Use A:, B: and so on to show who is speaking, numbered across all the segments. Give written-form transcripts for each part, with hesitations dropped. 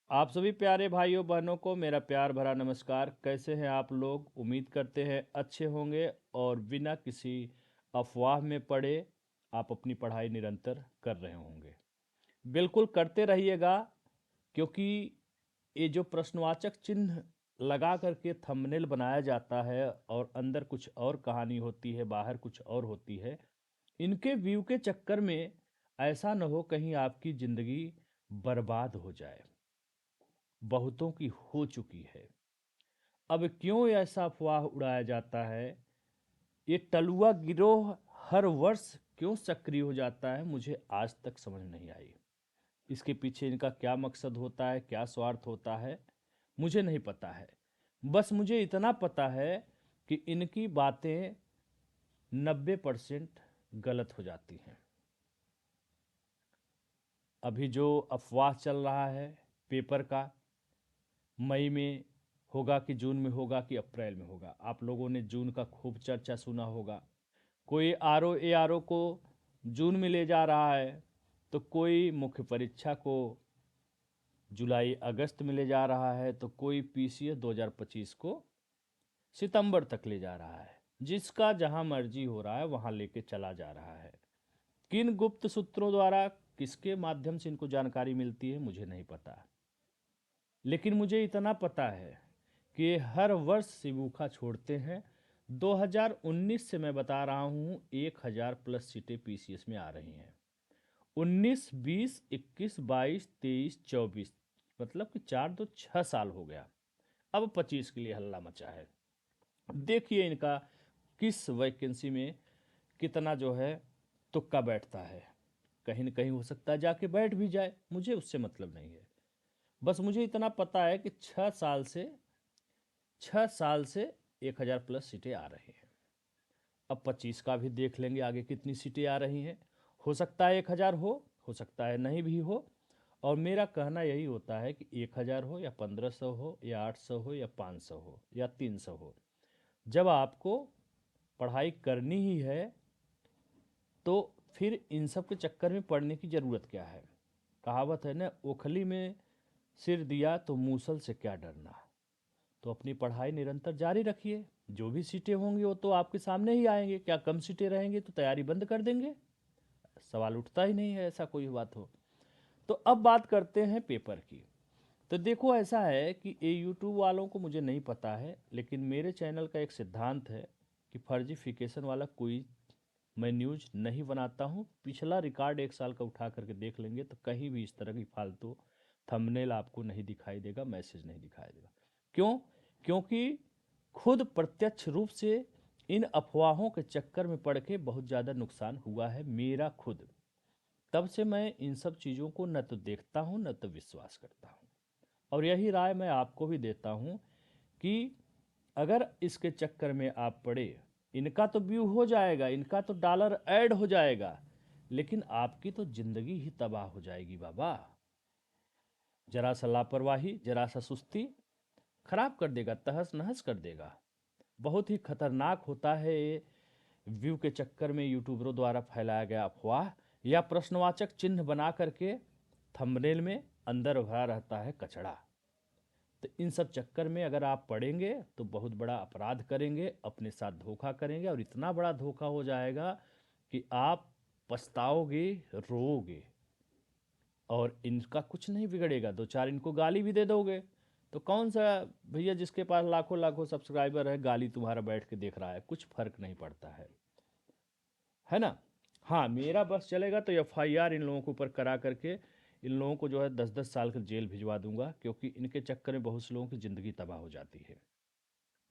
A: आप सभी प्यारे भाइयों बहनों को मेरा प्यार भरा नमस्कार। कैसे हैं आप लोग? उम्मीद करते हैं अच्छे होंगे और बिना किसी अफवाह में पड़े आप अपनी पढ़ाई निरंतर कर रहे होंगे। बिल्कुल करते रहिएगा, क्योंकि ये जो प्रश्नवाचक चिन्ह लगा करके थंबनेल बनाया जाता है और अंदर कुछ और कहानी होती है, बाहर कुछ और होती है। इनके व्यू के चक्कर में ऐसा न हो कहीं आपकी ज़िंदगी बर्बाद हो जाए। बहुतों की हो चुकी है। अब क्यों ऐसा अफवाह उड़ाया जाता है? ये टलुआ गिरोह हर वर्ष क्यों सक्रिय हो जाता है, मुझे आज तक समझ नहीं आई। इसके पीछे इनका क्या मकसद होता है, क्या स्वार्थ होता है, मुझे नहीं पता है। बस मुझे इतना पता है कि इनकी बातें 90% गलत हो जाती हैं। अभी जो अफवाह चल रहा है पेपर का, मई में होगा कि जून में होगा कि अप्रैल में होगा, आप लोगों ने जून का खूब चर्चा सुना होगा। कोई आर ओ को जून में ले जा रहा है, तो कोई मुख्य परीक्षा को जुलाई अगस्त में ले जा रहा है, तो कोई पीसीएस 2025 को सितंबर तक ले जा रहा है। जिसका जहां मर्जी हो रहा है वहां लेके चला जा रहा है। किन गुप्त सूत्रों द्वारा, किसके माध्यम से इनको जानकारी मिलती है, मुझे नहीं पता। लेकिन मुझे इतना पता है कि ये हर वर्ष सिबूखा छोड़ते हैं। 2019 से मैं बता रहा हूँ 1000 प्लस सीटें पीसीएस में आ रही हैं। 19, 20, 21, 22, 23, 24, मतलब कि 4 2 6 साल हो गया। अब 25 के लिए हल्ला मचा है। देखिए इनका किस वैकेंसी में कितना जो है तुक्का बैठता है। कहीं न कहीं हो सकता है जाके बैठ भी जाए, मुझे उससे मतलब नहीं है। बस मुझे इतना पता है कि 6 साल से 1000 प्लस सीटें आ रही हैं। अब 25 का भी देख लेंगे आगे कितनी सीटें आ रही हैं। हो सकता है 1000 हो सकता है नहीं भी हो। और मेरा कहना यही होता है कि 1000 हो या 1500 हो या 800 हो या 500 हो या 300 हो, जब आपको पढ़ाई करनी ही है तो फिर इन सब के चक्कर में पड़ने की ज़रूरत क्या है। कहावत है ना, ओखली में सिर दिया तो मूसल से क्या डरना। तो अपनी पढ़ाई निरंतर जारी रखिए। जो भी सीटें होंगी वो तो आपके सामने ही आएंगे। क्या कम सीटें रहेंगी तो तैयारी बंद कर देंगे? सवाल उठता ही नहीं है ऐसा कोई बात हो। तो अब बात करते हैं पेपर की। तो देखो ऐसा है कि ये यूट्यूब वालों को मुझे नहीं पता है, लेकिन मेरे चैनल का एक सिद्धांत है कि फर्जीफिकेशन वाला कोई मैं न्यूज़ नहीं बनाता हूँ। पिछला रिकॉर्ड 1 साल का उठा करके देख लेंगे तो कहीं भी इस तरह की फालतू थंबनेल आपको नहीं दिखाई देगा, मैसेज नहीं दिखाई देगा। क्यों? क्योंकि खुद प्रत्यक्ष रूप से इन अफवाहों के चक्कर में पड़ के बहुत ज़्यादा नुकसान हुआ है मेरा खुद। तब से मैं इन सब चीज़ों को न तो देखता हूँ न तो विश्वास करता हूँ। और यही राय मैं आपको भी देता हूँ कि अगर इसके चक्कर में आप पड़े, इनका तो व्यू हो जाएगा, इनका तो डॉलर ऐड हो जाएगा, लेकिन आपकी तो जिंदगी ही तबाह हो जाएगी बाबा। जरा सा लापरवाही, जरा सा सुस्ती खराब कर देगा, तहस नहस कर देगा। बहुत ही खतरनाक होता है ये व्यू के चक्कर में यूट्यूबरों द्वारा फैलाया गया अफवाह या प्रश्नवाचक चिन्ह बना करके थंबनेल में अंदर भरा रहता है कचड़ा। तो इन सब चक्कर में अगर आप पड़ेंगे तो बहुत बड़ा अपराध करेंगे, अपने साथ धोखा करेंगे और इतना बड़ा धोखा हो जाएगा कि आप पछताओगे, रोओगे। और इनका कुछ नहीं बिगड़ेगा, दो चार इनको गाली भी दे दोगे तो कौन सा भैया जिसके पास लाखों लाखों सब्सक्राइबर है गाली तुम्हारा बैठ के देख रहा है, कुछ फर्क नहीं पड़ता है ना। हाँ, मेरा बस चलेगा तो एफआईआर इन लोगों के ऊपर करा करके इन लोगों को जो है 10 10 साल की जेल भिजवा दूंगा, क्योंकि इनके चक्कर में बहुत से लोगों की ज़िंदगी तबाह हो जाती है।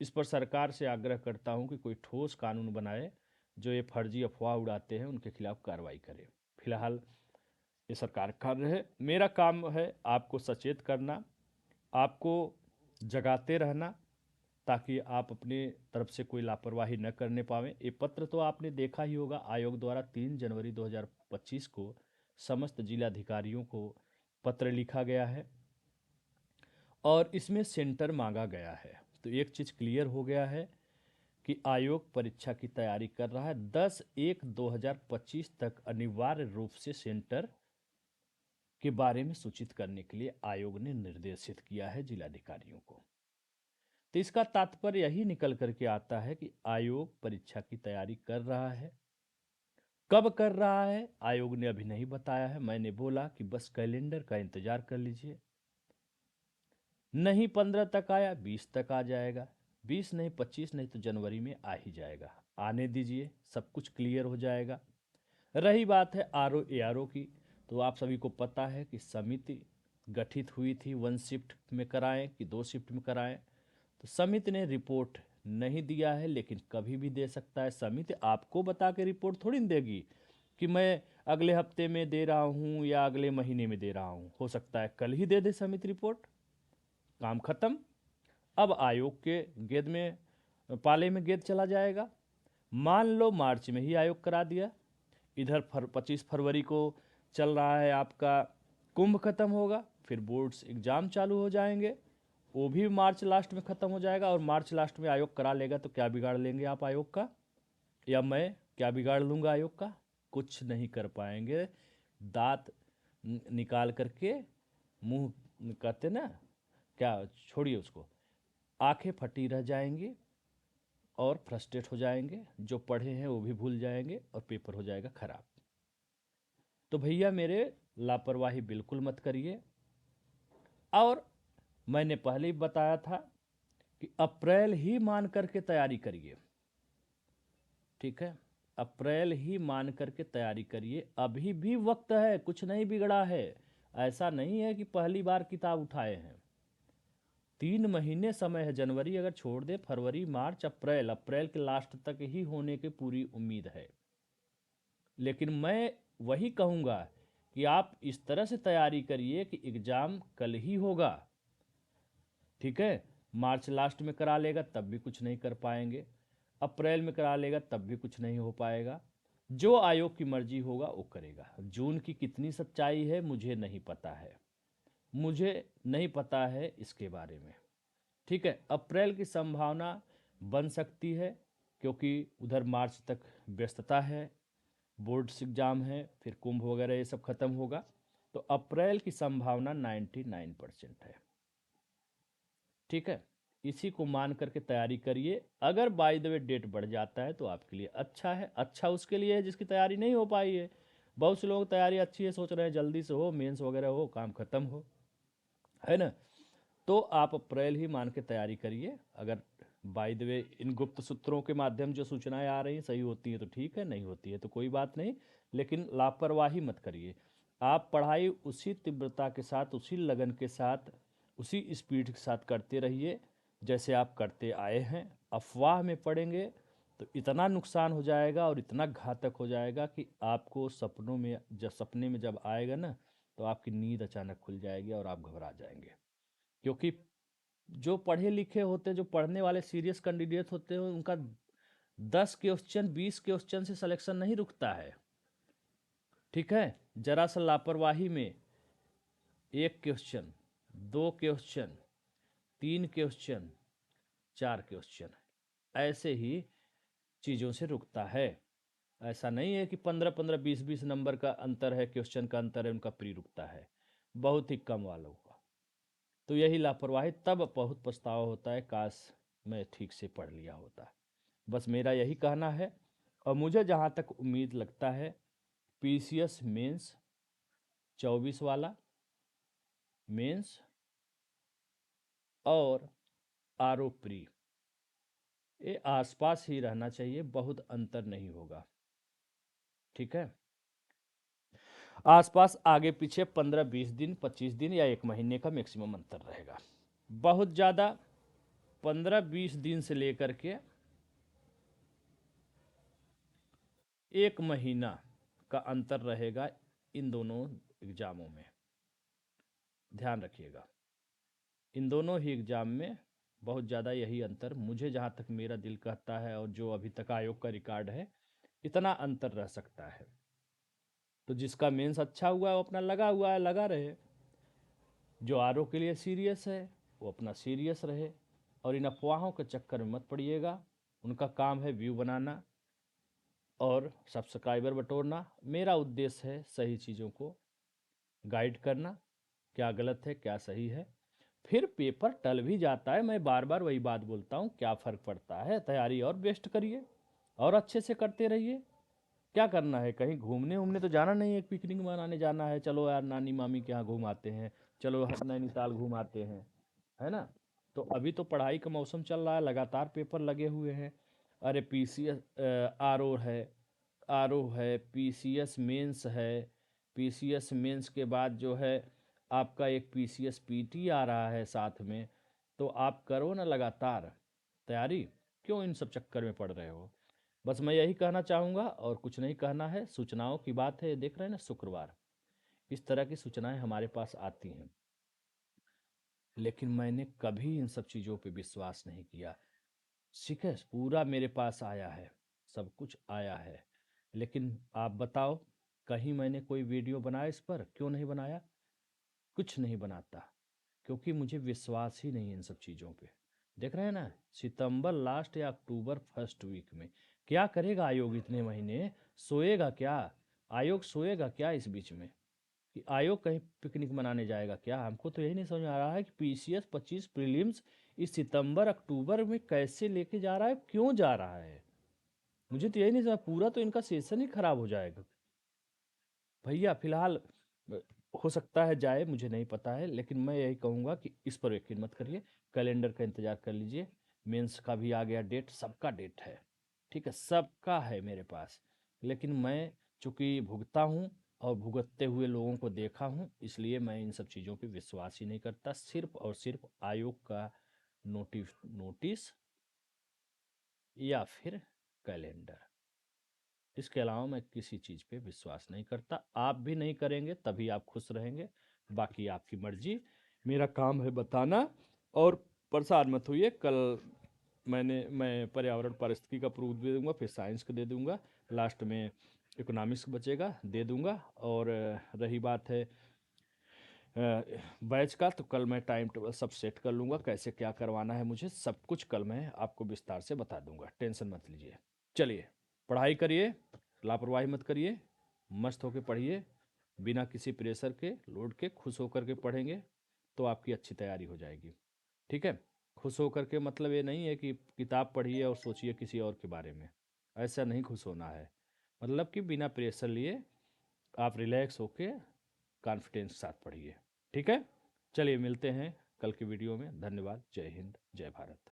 A: इस पर सरकार से आग्रह करता हूं कि कोई ठोस कानून बनाए, जो ये फर्जी अफवाह उड़ाते हैं उनके खिलाफ कार्रवाई करे। फिलहाल ये सरकार कर रहे, मेरा काम है आपको सचेत करना, आपको जगाते रहना, ताकि आप अपने तरफ से कोई लापरवाही न करने पावें। ये पत्र तो आपने देखा ही होगा, आयोग द्वारा 3 जनवरी 2025 को समस्त जिलाधिकारियों को पत्र लिखा गया है और इसमें सेंटर मांगा गया है। तो एक चीज़ क्लियर हो गया है कि आयोग परीक्षा की तैयारी कर रहा है। 10/1/2025 तक अनिवार्य रूप से सेंटर के बारे में सूचित करने के लिए आयोग ने निर्देशित किया है जिलाधिकारियों को। तो इसका तात्पर्य यही निकल करके आता है कि आयोग परीक्षा की तैयारी कर रहा है। कब कर रहा है आयोग ने अभी नहीं बताया है। मैंने बोला कि बस कैलेंडर का इंतजार कर लीजिए। नहीं 15 तक आया 20 तक आ जाएगा, 20 नहीं 25 नहीं तो जनवरी में आ ही जाएगा। आने दीजिए, सब कुछ क्लियर हो जाएगा। रही बात है आरओ एआरओ की, तो आप सभी को पता है कि समिति गठित हुई थी, 1 शिफ्ट में कराएं कि 2 शिफ्ट में कराएं। तो समिति ने रिपोर्ट नहीं दिया है, लेकिन कभी भी दे सकता है। समिति आपको बता के रिपोर्ट थोड़ी न देगी कि मैं अगले हफ्ते में दे रहा हूँ या अगले महीने में दे रहा हूँ। हो सकता है कल ही दे दे समिति रिपोर्ट, काम खत्म। अब आयोग के गेद में पाले में गेद चला जाएगा। मान लो मार्च में ही आयोग करा दिया, इधर 25 फरवरी को चल रहा है आपका कुंभ, खत्म होगा, फिर बोर्ड्स एग्जाम चालू हो जाएंगे, वो भी मार्च लास्ट में ख़त्म हो जाएगा। और मार्च लास्ट में आयोग करा लेगा तो क्या बिगाड़ लेंगे आप आयोग का, या मैं क्या बिगाड़ लूँगा आयोग का? कुछ नहीं कर पाएंगे। दांत निकाल करके मुंह कहते ना, क्या, छोड़िए उसको, आंखें फटी रह जाएंगी और फ्रस्ट्रेट हो जाएंगे। जो पढ़े हैं वो भी भूल जाएंगे और पेपर हो जाएगा खराब। तो भैया मेरे, लापरवाही बिल्कुल मत करिए। और मैंने पहले ही बताया था कि अप्रैल ही मान करके तैयारी करिए, ठीक है? अप्रैल ही मान करके तैयारी करिए, अभी भी वक्त है, कुछ नहीं बिगड़ा है। ऐसा नहीं है कि पहली बार किताब उठाए हैं। 3 महीने समय है। जनवरी अगर छोड़ दे, फरवरी मार्च अप्रैल, अप्रैल के लास्ट तक ही होने की पूरी उम्मीद है। लेकिन मैं वही कहूँगा कि आप इस तरह से तैयारी करिए कि एग्ज़ाम कल ही होगा, ठीक है? मार्च लास्ट में करा लेगा तब भी कुछ नहीं कर पाएंगे, अप्रैल में करा लेगा तब भी कुछ नहीं हो पाएगा। जो आयोग की मर्जी होगा वो करेगा। जून की कितनी सच्चाई है मुझे नहीं पता है, मुझे नहीं पता है इसके बारे में, ठीक है? अप्रैल की संभावना बन सकती है, क्योंकि उधर मार्च तक व्यस्तता है, बोर्ड्स एग्ज़ाम है, फिर कुंभ वगैरह ये सब खत्म होगा। तो अप्रैल की संभावना 99% है, ठीक है? इसी को मान करके तैयारी करिए। अगर बाय द वे डेट बढ़ जाता है तो आपके लिए अच्छा है। अच्छा उसके लिए है जिसकी तैयारी नहीं हो पाई है। बहुत से लोग तैयारी अच्छी है, सोच रहे हैं जल्दी से हो, मेंस वगैरह हो, काम खत्म हो, है ना? तो आप अप्रैल ही मान के तैयारी करिए। अगर बाय द वे इन गुप्त सूत्रों के माध्यम जो सूचनाएं आ रही हैं सही होती हैं तो ठीक है, नहीं होती है तो कोई बात नहीं, लेकिन लापरवाही मत करिए। आप पढ़ाई उसी तीव्रता के साथ, उसी लगन के साथ, उसी स्पीड के साथ करते रहिए जैसे आप करते आए हैं। अफवाह में पड़ेंगे तो इतना नुकसान हो जाएगा और इतना घातक हो जाएगा कि आपको सपनों में, जब सपने में जब आएगा ना, तो आपकी नींद अचानक खुल जाएगी और आप घबरा जाएंगे। क्योंकि जो पढ़े लिखे होते हैं, जो पढ़ने वाले सीरियस कैंडिडेट होते हैं, उनका 10 क्वेश्चन 20 क्वेश्चन से सिलेक्शन नहीं रुकता है, ठीक है? जरा सा लापरवाही में 1 क्वेश्चन, 2 क्वेश्चन, 3 क्वेश्चन, 4 क्वेश्चन, ऐसे ही चीज़ों से रुकता है। ऐसा नहीं है कि 15-15 20-20 नंबर का अंतर है, क्वेश्चन का अंतर है, उनका प्री रुकता है, बहुत ही कम वालों का। तो यही लापरवाही, तब बहुत पछतावा होता है, काश मैं ठीक से पढ़ लिया होता। बस मेरा यही कहना है। और मुझे जहाँ तक उम्मीद लगता है, पीसीएस मेंस 24 वाला मेंस और आरओ प्री, ये आसपास ही रहना चाहिए, बहुत अंतर नहीं होगा, ठीक है? आसपास आगे पीछे 15-20 दिन, 25 दिन या 1 महीने का मैक्सिमम अंतर रहेगा। बहुत ज़्यादा 15-20 दिन से लेकर के 1 महीना का अंतर रहेगा इन दोनों एग्ज़ामों में। ध्यान रखिएगा, इन दोनों ही एग्ज़ाम में बहुत ज़्यादा यही अंतर, मुझे जहाँ तक मेरा दिल कहता है और जो अभी तक आयोग का रिकॉर्ड है, इतना अंतर रह सकता है। तो जिसका मेंस अच्छा हुआ है वो अपना लगा हुआ है, लगा रहे। जो आरओ के लिए सीरियस है वो अपना सीरियस रहे, और इन अफवाहों के चक्कर में मत पड़िएगा। उनका काम है व्यू बनाना और सब्सक्राइबर बटोरना। मेरा उद्देश्य है सही चीज़ों को गाइड करना, क्या गलत है क्या सही है। फिर पेपर टल भी जाता है, मैं बार बार वही बात बोलता हूँ, क्या फ़र्क पड़ता है, तैयारी और बेस्ट करिए और अच्छे से करते रहिए। क्या करना है, कहीं घूमने उमने तो जाना नहीं है, पिकनिक मनाने जाना है, चलो यार नानी मामी के यहाँ घूम आते हैं, चलो नैनीताल घूम आते हैं, है ना। तो अभी तो पढ़ाई का मौसम चल रहा है, लगातार पेपर लगे हुए हैं। अरे पीसीएस आर ओ है, पीसीएस मेंस है, पीसीएस मेंस के बाद जो है आपका एक पीसीएस पीटी आ रहा है साथ में। तो आप करो ना लगातार तैयारी, क्यों इन सब चक्कर में पड़ रहे हो। बस मैं यही कहना चाहूँगा और कुछ नहीं कहना है। सूचनाओं की बात है, देख रहे हैं ना, शुक्रवार इस तरह की सूचनाएं हमारे पास आती हैं, लेकिन मैंने कभी इन सब चीज़ों पे विश्वास नहीं किया। ठीक है, पूरा मेरे पास आया है, सब कुछ आया है, लेकिन आप बताओ, कहीं मैंने कोई वीडियो बनाया इस पर, क्यों नहीं बनाया। कुछ नहीं बनाता, क्योंकि मुझे विश्वास ही नहीं है इन सब चीज़ों पे। देख रहे हैं ना, सितंबर लास्ट या अक्टूबर फर्स्ट वीक में क्या करेगा आयोग इतने महीने, सोएगा क्या। आयोग सोएगा क्या इस बीच में, कि आयोग कहीं पिकनिक मनाने जाएगा क्या। हमको तो यही नहीं समझ आ रहा है कि पीसीएस 25 प्रीलिम्स इस सितंबर अक्टूबर में कैसे लेके जा रहा है, क्यों जा रहा है। मुझे तो यही नहीं समझ, पूरा तो इनका सेशन ही खराब हो जाएगा। भैया फिलहाल अ, हो सकता है जाए, मुझे नहीं पता है, लेकिन मैं यही कहूँगा कि इस पर यकीन मत करिए, कैलेंडर का इंतज़ार कर लीजिए। मेंस का भी आ गया डेट, सबका डेट है, ठीक है, सबका है मेरे पास। लेकिन मैं चूंकि भुगता हूँ और भुगतते हुए लोगों को देखा हूँ, इसलिए मैं इन सब चीज़ों पे विश्वास ही नहीं करता, सिर्फ और सिर्फ आयोग का नोटिस नोटिस या फिर कैलेंडर, इसके अलावा मैं किसी चीज़ पे विश्वास नहीं करता। आप भी नहीं करेंगे तभी आप खुश रहेंगे, बाकी आपकी मर्जी। मेरा काम है बताना, और परेशान मत होइए। कल मैं पर्यावरण पारिस्थितिकी का प्रूफ दे दूंगा, फिर साइंस का दे दूंगा, लास्ट में इकोनॉमिक्स बचेगा दे दूंगा। और रही बात है बैच का, तो कल मैं टाइम टेबल सब सेट कर लूँगा, कैसे क्या करवाना है मुझे, सब कुछ कल मैं आपको विस्तार से बता दूंगा, टेंशन मत लीजिए। चलिए, पढ़ाई करिए, लापरवाही मत करिए, मस्त होकर पढ़िए, बिना किसी प्रेशर के लोड के खुश होकर के पढ़ेंगे तो आपकी अच्छी तैयारी हो जाएगी। ठीक है, खुश होकर के मतलब ये नहीं है कि किताब पढ़िए और सोचिए किसी और के बारे में, ऐसा नहीं खुश होना है। मतलब कि बिना प्रेशर लिए आप रिलैक्स होके कॉन्फिडेंस के साथ पढ़िए। ठीक है, चलिए मिलते हैं कल की वीडियो में। धन्यवाद, जय हिंद, जय भारत।